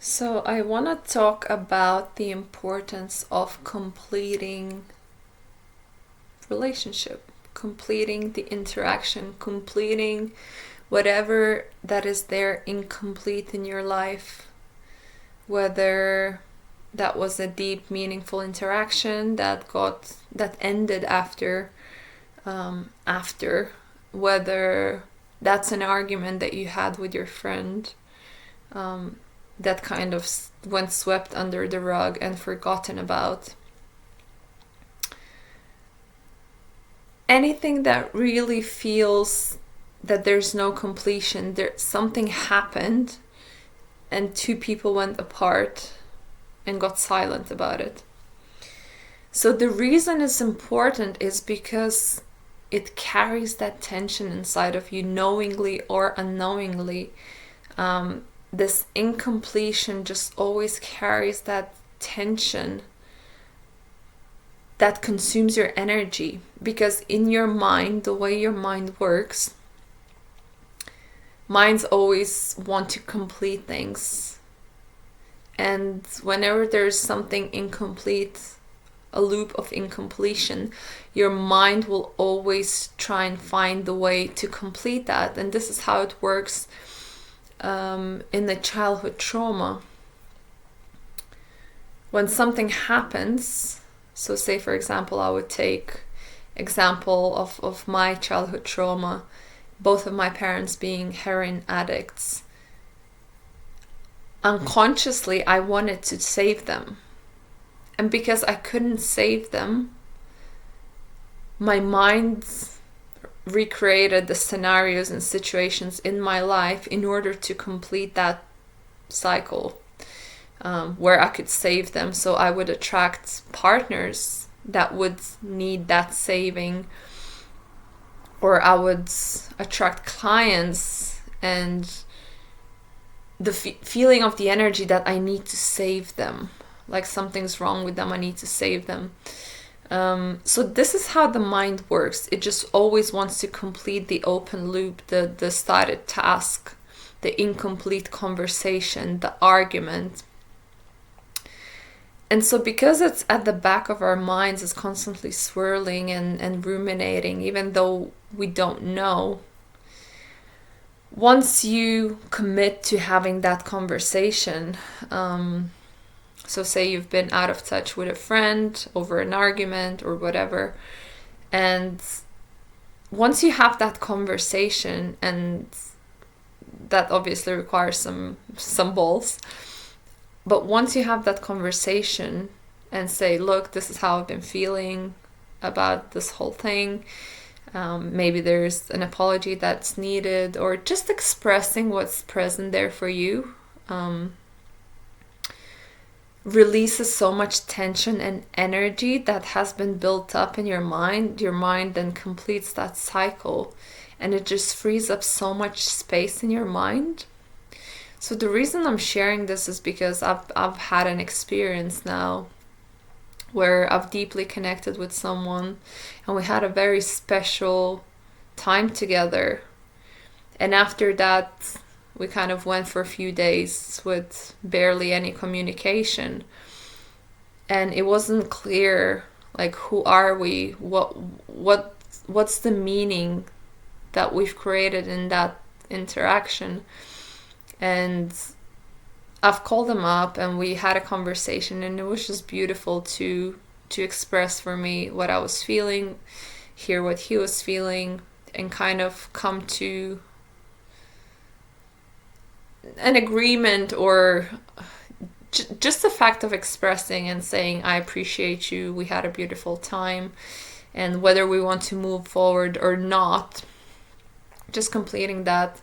So, I want to talk about the importance of completing relationship, completing the interaction, completing whatever that is there incomplete in your life, whether that was a deep, meaningful interaction that ended after, whether that's an argument that you had with your friend, um, that kind of went swept under the rug and forgotten about. Anything that really feels that there's no completion, there something happened and two people went apart and got silent about it. So the reason it's important is because it carries that tension inside of you, knowingly or unknowingly. This incompletion just always carries that tension that consumes your energy, because in your mind, the way your mind works, minds always want to complete things. And whenever there's something incomplete, a loop of incompletion, your mind will always try and find the way to complete that. And this is how it works in the childhood trauma. When something happens, so say for example, I would take example of my childhood trauma, both of my parents being heroin addicts. Unconsciously, I wanted to save them. And because I couldn't save them, my mind recreated the scenarios and situations in my life in order to complete that cycle, where I could save them. So I would attract partners that would need that saving, or I would attract clients and the feeling of the energy that I need to save them, like something's wrong with them, I need to save them. So this is how the mind works. It just always wants to complete the open loop, the started task, the incomplete conversation, the argument. And so because it's at the back of our minds, it's constantly swirling and ruminating, even though we don't know. Once you commit to having that conversation, so say you've been out of touch with a friend over an argument or whatever, and once you have that conversation, and that obviously requires some balls, but once you have that conversation and say, look, this is how I've been feeling about this whole thing, maybe there's an apology that's needed, or just expressing what's present there for you, releases so much tension and energy that has been built up in your mind. Your mind then completes that cycle, and it just frees up so much space in your mind. So the reason I'm sharing this is because I've had an experience now where I've deeply connected with someone, and we had a very special time together. And after that, we kind of went for a few days with barely any communication. And it wasn't clear, like, who are we? What's the meaning that we've created in that interaction? And I've called him up and we had a conversation, and it was just beautiful to express for me what I was feeling, hear what he was feeling, and kind of come to an agreement, or just the fact of expressing and saying, I appreciate you, we had a beautiful time, and whether we want to move forward or not, just completing that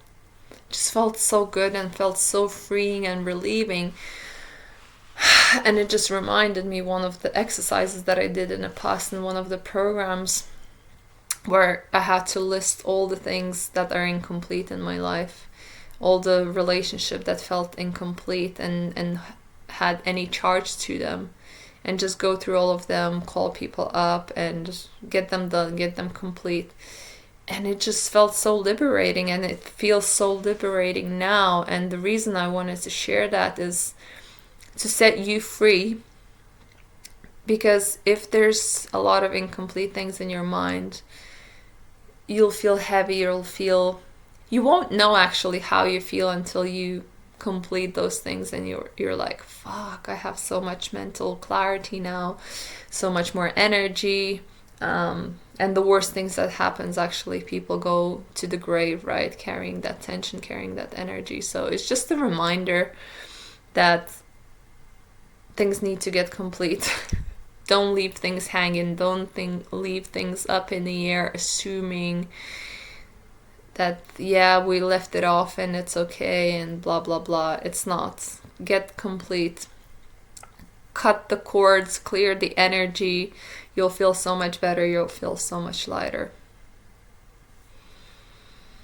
just felt so good and felt so freeing and relieving. And it just reminded me one of the exercises that I did in the past in one of the programs, where I had to list all the things that are incomplete in my life, all the relationship that felt incomplete and had any charge to them, and just go through all of them, call people up and get them done, get them complete. And it just felt so liberating, and it feels so liberating now. And the reason I wanted to share that is to set you free. Because if there's a lot of incomplete things in your mind, you'll feel heavy, you won't know actually how you feel until you complete those things, and you're like, fuck, I have so much mental clarity now, so much more energy. And the worst things that happens, actually, people go to the grave, right, carrying that tension, carrying that energy. So it's just a reminder that things need to get complete. Don't leave things hanging. Don't leave things up in the air, assuming that, yeah, we left it off and it's okay and blah, blah, blah. It's not. Get complete. Cut the cords, clear the energy. You'll feel so much better. You'll feel so much lighter.